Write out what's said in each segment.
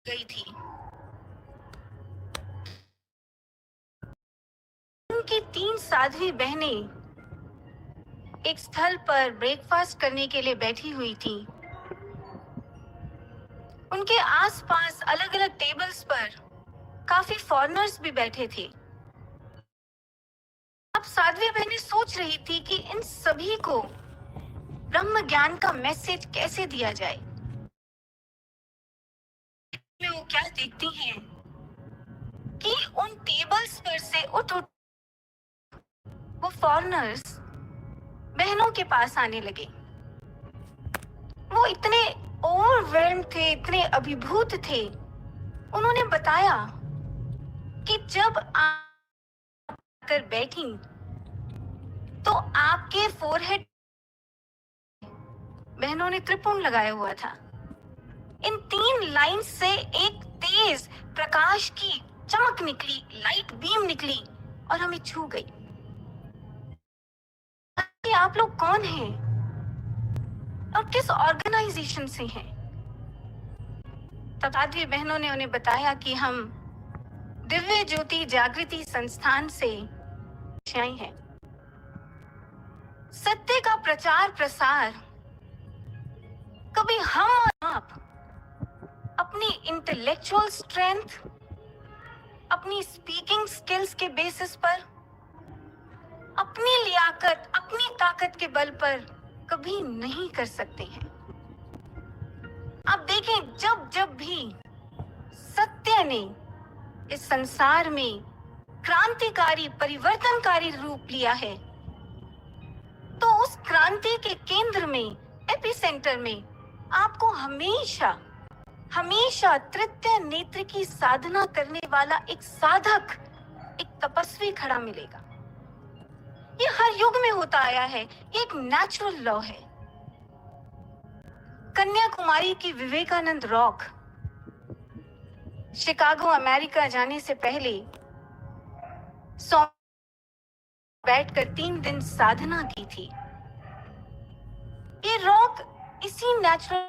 गई थी। उनकी 3 साध्वी बहनें एक स्थल पर ब्रेकफास्ट करने के लिए बैठी हुई थी। उनके आसपास अलग-अलग टेबल्स पर काफी फॉरेनर्स भी बैठे थे। अब साध्वी बहनें सोच रही थी कि इन सभी को ब्रह्म ज्ञान का मैसेज कैसे दिया जाए। में वो क्या देखती हैं कि उन टेबल्स पर से उठ वो फॉरेनर्स बहनों के पास आने लगे। वो इतने ओवरवेल्म्ड थे, इतने अभिभूत थे। उन्होंने बताया कि जब आकर बैठी तो आपके फोरहेड बहनों ने त्रिपुंड लगाया हुआ था। इन 3 लाइन से एक तेज प्रकाश की चमक निकली, लाइट बीम निकली और हमें छू गई। आप लोग कौन हैं और किस ऑर्गेनाइजेशन से हैं? तब साध्वी बहनों ने उन्हें बताया कि हम दिव्य ज्योति जागृति संस्थान से आई हैं। सत्य का प्रचार प्रसार कभी हम और आप अपनी इंटेलेक्चुअल स्ट्रेंथ, अपनी स्पीकिंग स्किल्स के बेसिस पर, अपनी लियाकत, अपनी ताकत के बल पर कभी नहीं कर सकते हैं। आप देखें, जब जब भी सत्य ने इस संसार में क्रांतिकारी, परिवर्तनकारी रूप लिया है, तो उस क्रांति के केंद्र में, एपिसेंटर में आपको हमेशा हमेशा तृतीय नेत्र की साधना करने वाला एक साधक, एक तपस्वी खड़ा मिलेगा। ये हर युग में होता आया है, ये एक नेचुरल लॉ है। कन्याकुमारी की विवेकानंद रॉक शिकागो अमेरिका जाने से पहले बैठकर 3 दिन साधना की थी। ये रॉक इसी नेचुरल,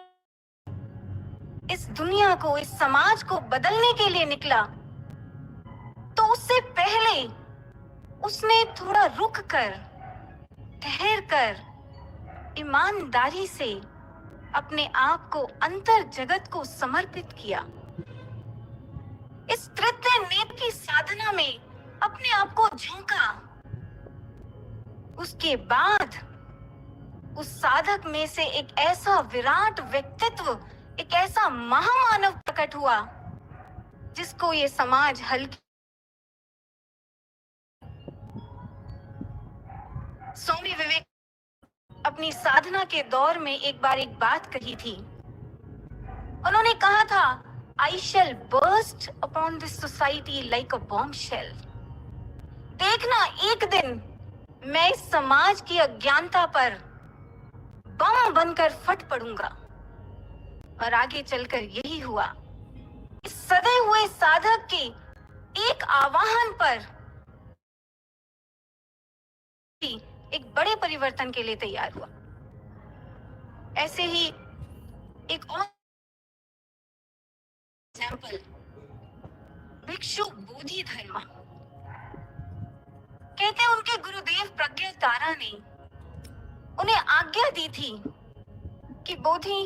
इस दुनिया को, इस समाज को बदलने के लिए निकला। तो उससे पहले उसने थोड़ा रुक कर, ठहर कर, ईमानदारी से अपने आप को अंतर जगत को समर्पित किया। इस तृतीय नेत्र की साधना में अपने आप को झोंका। उसके बाद उस साधक में से एक ऐसा विराट व्यक्तित्व, एक ऐसा महामानव प्रकट हुआ जिसको ये समाज हल्की। स्वामी विवेक अपनी साधना के दौर में एक बार एक बात कही थी। उन्होंने कहा था, I shall burst upon this society like a bombshell। देखना, एक दिन मैं इस समाज की अज्ञानता पर बम बनकर फट पड़ूंगा। और आगे चलकर यही हुआ। इस सदे हुए साधक के एक आवाहन पर एक बड़े परिवर्तन के लिए तैयार हुआ। ऐसे ही एक और एग्जाम्पल, भिक्षु बोधि धर्मा। कहते हैं उनके गुरुदेव प्रज्ञा तारा ने उन्हें आज्ञा दी थी कि बोधि,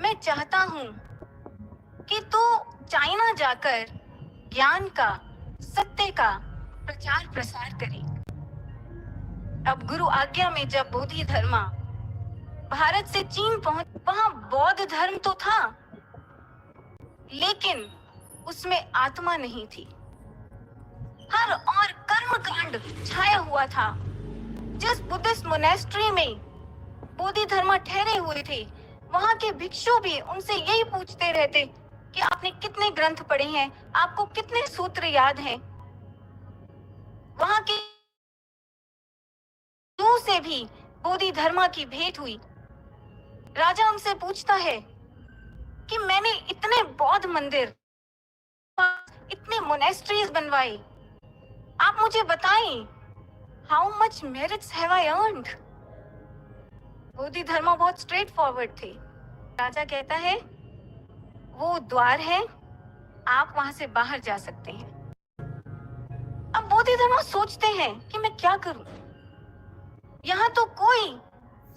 मैं चाहता हूं कि तू चाइना जाकर ज्ञान का, सत्य का प्रचार प्रसार करे। अब गुरु आज्ञा में जब बोधि धर्मा भारत से चीन पहुंच, वहां बौद्ध धर्म तो था, लेकिन उसमें आत्मा नहीं थी। हर और कर्म कांड छाया हुआ था। जिस बुद्धिस्ट मोनेस्ट्री में बोधि धर्मा ठहरे हुए थे, वहां के भिक्षु भी उनसे यही पूछते रहते कि आपने कितने ग्रंथ पढ़े हैं, आपको कितने सूत्र याद हैं। वहां के से भी बोधि धर्मा की भेंट हुई। राजा उनसे पूछता है कि मैंने इतने बौद्ध मंदिर, इतने मोनेस्ट्रीज बनवाए, आप मुझे बताएं, how much merits have I earned. Bodhi Dharma बहुत स्ट्रेट फॉरवर्ड थे। राजा कहता है, वो द्वार है, आप वहां से बाहर जा सकते हैं। अब बोधिधर्मा सोचते हैं कि मैं क्या करूं, यहाँ तो कोई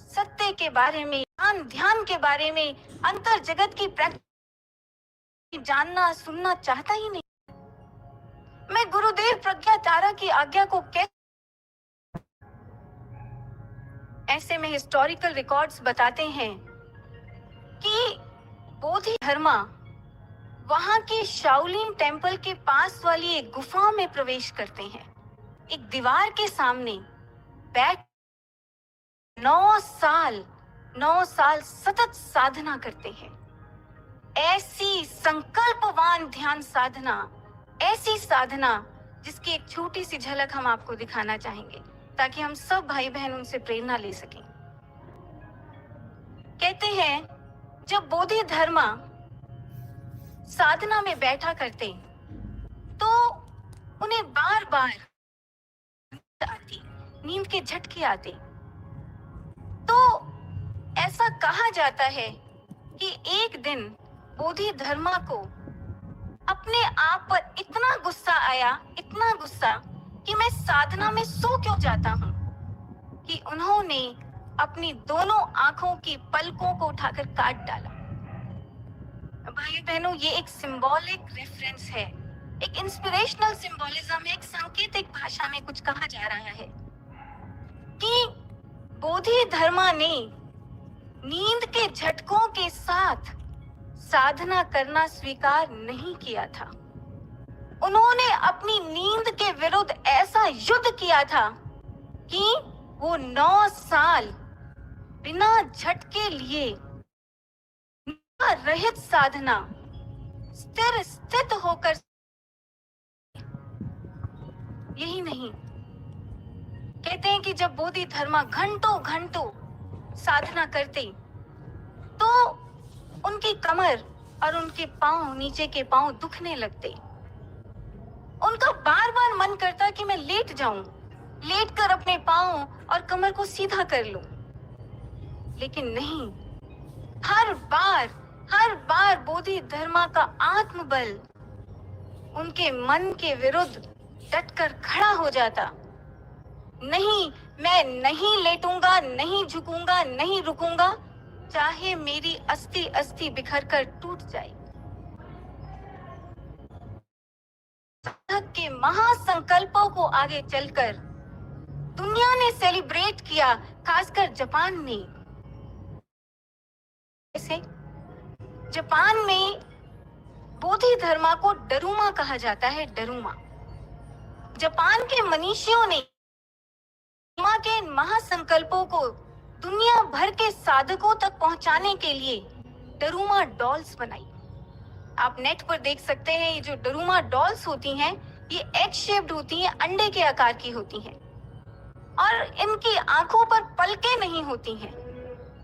सत्य के बारे में, ध्यान के बारे में, अंतर जगत की प्रैक्टिस जानना सुनना चाहता ही नहीं। मैं गुरुदेव प्रज्ञाचार्य की आज्ञा को कैसे? ऐसे में हिस्टोरिकल रिकॉर्ड्स बताते हैं कि बोधिधर्मा वहां के शाओलिन टेम्पल के पास वाली एक गुफा में प्रवेश करते हैं। एक दीवार के सामने बैठ 9 साल सतत साधना करते हैं। ऐसी संकल्पवान ध्यान साधना, ऐसी साधना जिसकी एक छोटी सी झलक हम आपको दिखाना चाहेंगे ताकि हम सब भाई बहन उनसे प्रेरणा ले सकें। कहते हैं जब बोधिधर्मा साधना में बैठा करते तो उन्हें बार बार नींद के झटके आते। तो ऐसा कहा जाता है कि एक दिन बोधिधर्मा को अपने आप पर इतना गुस्सा आया, इतना गुस्सा कि मैं साधना में सो क्यों जाता हूँ, कि उन्होंने अपनी दोनों आंखों की पलकों को उठाकर काट डाला। भाई बहनों, ये एक सिंबॉलिक रेफरेंस है, एक इंस्पिरेशनल सिंबोलिज्म है, एक सांकेतिक भाषा में कुछ कहा जा रहा है कि बोधिधर्मा ने नींद के झटकों के साथ साधना करना स्वीकार नहीं किया था। उन्होंने अपनी नींद के विरुद्ध ऐसा युद्ध किया था कि वो 9 साल बिना झटके लिए रहित साधना, स्थित होकर, यही नहीं, कहते हैं कि जब बोधिधर्मा घंटों साधना करते तो उनकी कमर और उनके पांव, नीचे के पांव दुखने लगते। उनका बार बार मन करता कि मैं लेट जाऊं, लेट कर अपने पांव और कमर को सीधा कर लूं, लेकिन नहीं। हर बार बोधिधर्मा का आत्मबल उनके मन के विरुद्ध डटकर खड़ा हो जाता। नहीं, मैं नहीं लेटूंगा, नहीं झुकूंगा, नहीं रुकूंगा, चाहे मेरी अस्थि अस्थि बिखर कर टूट जाए। साधक के महासंकल्पों को आगे चलकर दुनिया ने सेलिब्रेट किया, खासकर जापान ने। ऐसे जापान में बोधिधर्मा को डरुमा कहा जाता है, डरुमा। जापान के मनीषियों ने के इन महासंकल्पों को दुनिया भर के साधकों तक पहुंचाने के लिए डरुमा डॉल्स बनाई। आप नेट पर देख सकते हैं, ये जो डरुमा डॉल्स होती हैं, ये एग शेप्ड होती हैं, अंडे के आकार की होती हैं, और इनकी आंखों पर पलकें नहीं होती हैं,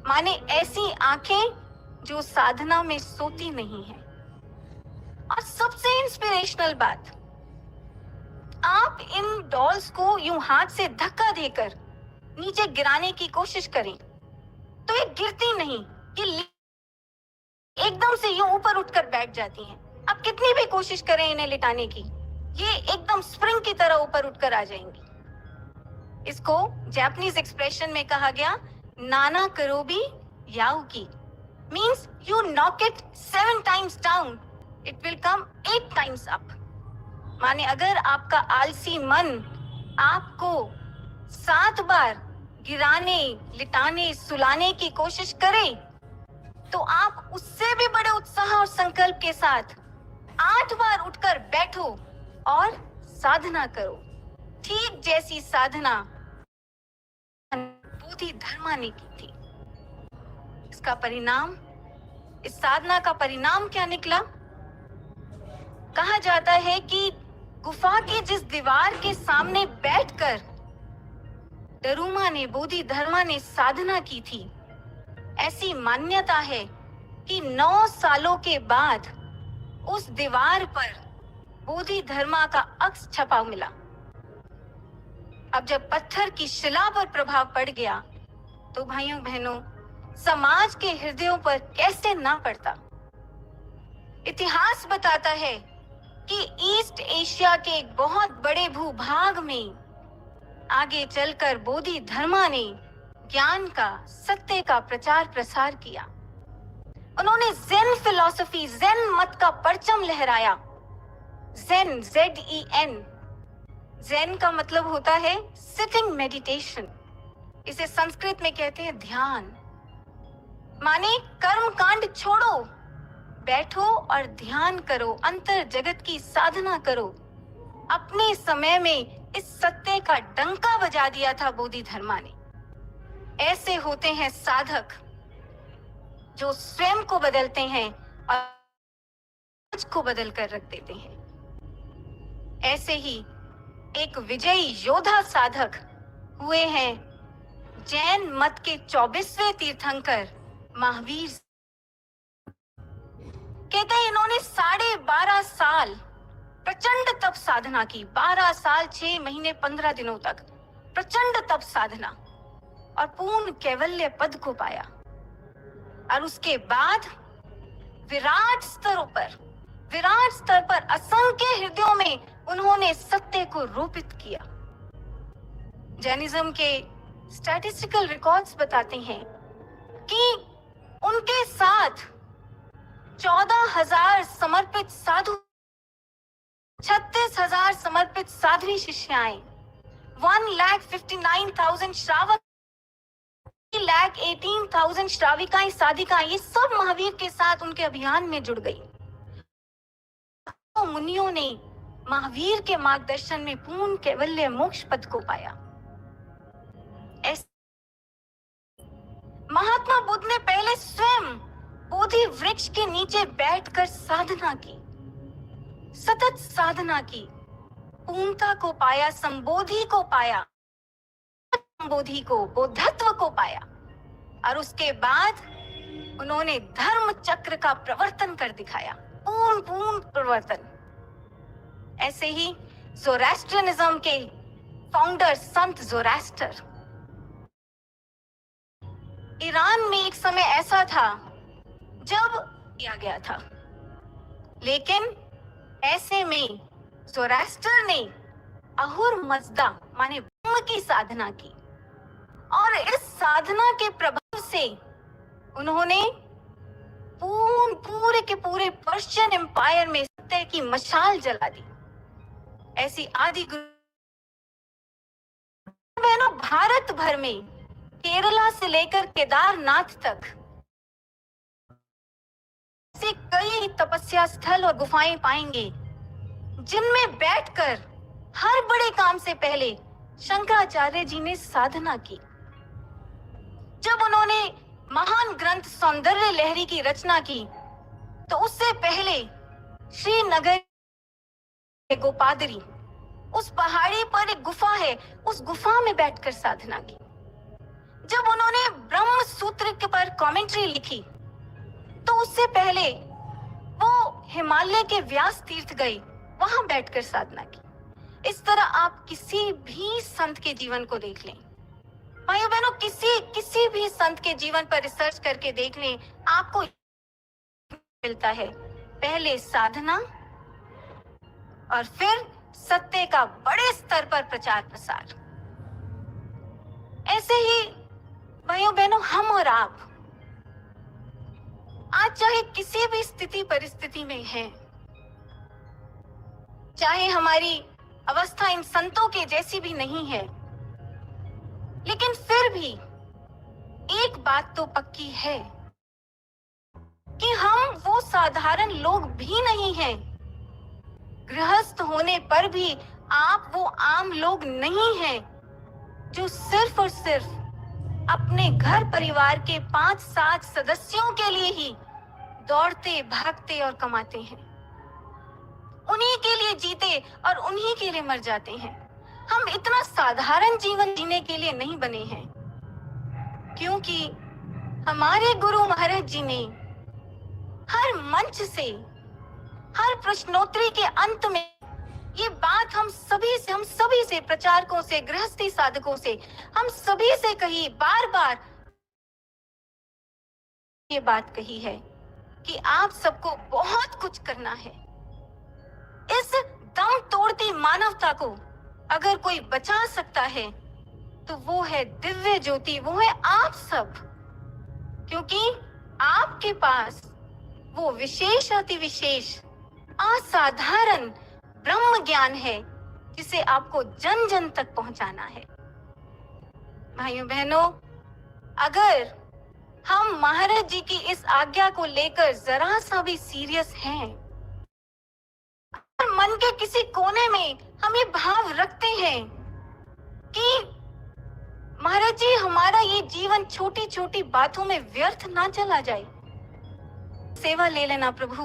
माने ऐसी आंखें जो साधना में सोती नहीं है। और सबसे इंस्पिरेशनल बात, आप इन डॉल्स को यूं हाथ से धक्का देकर नीचे गिराने की कोशिश करें तो ये गिरती नहीं, ये एकदम से यूं ऊपर उठकर बैठ जाती हैं। आप कितनी भी कोशिश करें इन्हें लिटाने की, ये एकदम स्प्रिंग की तरह ऊपर उठकर आ जाएंगी। इसको जापानीज एक्सप्रेशन में कहा गया नाना करोबी याउकी, means you knock it 7 times down, it will come 8 times up. माने अगर आपका आलसी मन आपको 7 बार गिराने, लिटाने, सुलाने की कोशिश करे तो आप उससे भी बड़े उत्साह और संकल्प के साथ 8 बार उठकर बैठो और साधना करो। ठीक जैसी साधना बोधिधर्मा ने की थी। इसका परिणाम, इस साधना का परिणाम क्या निकला? कहा जाता है कि गुफा की जिस दीवार के सामने बैठकर डरुमा ने, बोधिधर्मा ने साधना की थी, ऐसी मान्यता है कि 9 सालों के बाद उस दीवार पर बोधिधर्मा का अक्ष छपा मिला। अब जब पत्थर की शिला पर प्रभाव पड़ गया तो भाइयों बहनों, समाज के हृदयों पर कैसे ना पड़ता। इतिहास बताता है कि ईस्ट एशिया के एक बहुत बड़े भूभाग में आगे चलकर बोधि धर्मा ने ज्ञान का, सत्य का प्रचार प्रसार किया। उन्होंने ज़ेन फिलॉसफी, ज़ेन मत का परचम लहराया। ज़ेन, ZEN, ज़ेन का मतलब होता है सिटिंग मेडिटेशन। इसे संस्कृत में कहते हैं ध्यान। माने कर्म कांड छोड़ो, बैठो और ध्यान करो, अंतर जगत की साधना करो। अपने समय में इस सत्य का डंका बजा दिया था बोधि धर्मा ने। ऐसे होते हैं साधक जो स्वयं को बदलते हैं और समाज को बदल कर रख देते हैं। ऐसे ही एक विजयी योद्धा साधक हुए हैं जैन मत के 24वें तीर्थंकर महावीर। कहते हैं इन्होंने 12.5 साल प्रचंड तप साधना की। 12 साल 6 महीने 15 दिनों तक प्रचंड तप साधना और पूर्ण कैवल्य पद को पाया। और उसके बाद विराट स्तर पर असंख्य हृदयों में उन्होंने सत्य को रोपित किया। जैनिज्म के स्टैटिस्टिकल रिकॉर्ड्स बताते हैं कि उनके साथ 14,000 समर्पित साधु, 36,000 समर्पित साध्वी शिष्याएं, 1,59,000 श्रावक, 1,18,000 श्राविकाएं, साधिकाएं, ये सब महावीर के साथ उनके अभियान में जुड़ गई। तो मुनियों ने महावीर के मार्गदर्शन में पूर्ण कैवल्य मोक्ष पद को पाया। महात्मा बुद्ध ने पहले स्वयं बोधि वृक्ष के नीचे बैठकर साधना की, सतत साधना की, पूर्णता को पाया, संबोधि को पाया, संबोधि को, बोधत्व को पाया। और उसके बाद उन्होंने धर्म चक्र का प्रवर्तन कर दिखाया, पूर्ण प्रवर्तन। ऐसे ही ज़ोरास्ट्रियनिज्म के फाउंडर संत ज़ोरास्टर। ईरान में एक समय ऐसा था जब किया गया था, लेकिन ऐसे में ज़ोरास्टर ने अहुर मज़दा माने ब्रह्म की साधना की और इस साधना के प्रभाव से उन्होंने पूरे के पूरे पर्शियन एम्पायर में सत्य की मशाल जला दी। ऐसी आदि गुरु बहनों, भारत भर में केरला से लेकर केदारनाथ तक ऐसे कई तपस्या स्थल और गुफाएं पाएंगे जिनमें बैठकर हर बड़े काम से पहले शंकराचार्य जी ने साधना की। जब उन्होंने महान ग्रंथ सौंदर्य लहरी की रचना की तो उससे पहले श्रीनगर गोपादरी, उस पहाड़ी पर एक गुफा है, उस गुफा में बैठकर साधना की। जब उन्होंने ब्रह्म सूत्र के पर कमेंट्री लिखी तो उससे पहले वो हिमालय के व्यास तीर्थ गए, वहां बैठकर साधना की। इस तरह आप किसी भी संत के जीवन को देख लें, भाइयों बहनों, किसी भी संत के जीवन पर रिसर्च करके देख लें, आपको मिलता है पहले साधना और फिर सत्य का बड़े स्तर पर प्रचार प्रसार। ऐसे ही भाइयों बहनों, हम और आप आज चाहे किसी भी स्थिति परिस्थिति में हैं, चाहे हमारी अवस्था इन संतों के जैसी भी नहीं है, लेकिन फिर भी एक बात तो पक्की है कि हम वो साधारण लोग भी नहीं हैं। गृहस्थ होने पर भी आप वो आम लोग नहीं हैं जो सिर्फ और सिर्फ अपने घर परिवार के 5-7 सदस्यों के लिए ही दौड़ते भागते और कमाते हैं, उन्हीं के लिए जीते और उन्हीं के लिए मर जाते हैं। हम इतना साधारण जीवन जीने के लिए नहीं बने हैं, क्योंकि हमारे गुरु महाराज जी ने हर मंच से, हर प्रश्नोत्तरी के अंत में ये बात हम सभी से प्रचारकों से, गृहस्थी साधकों से, हम सभी से कही, बार बार ये बात कही है कि आप सबको बहुत कुछ करना है। इस दम तोड़ती मानवता को अगर कोई बचा सकता है तो वो है दिव्य ज्योति, वो है आप सब, क्योंकि आपके पास वो विशेष अति विशेष असाधारण ब्रह्म ज्ञान है जिसे आपको जन जन तक पहुंचाना है। भाइयों बहनों, अगर हम महाराज जी की इस आज्ञा को लेकर जरा सा भी सीरियस हैं और मन के किसी कोने में हम ये भाव रखते हैं कि महाराज जी हमारा ये जीवन छोटी छोटी बातों में व्यर्थ ना चला जाए, सेवा ले लेना प्रभु।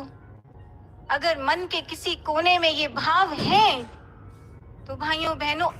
अगर मन के किसी कोने में ये भाव है तो भाइयों बहनों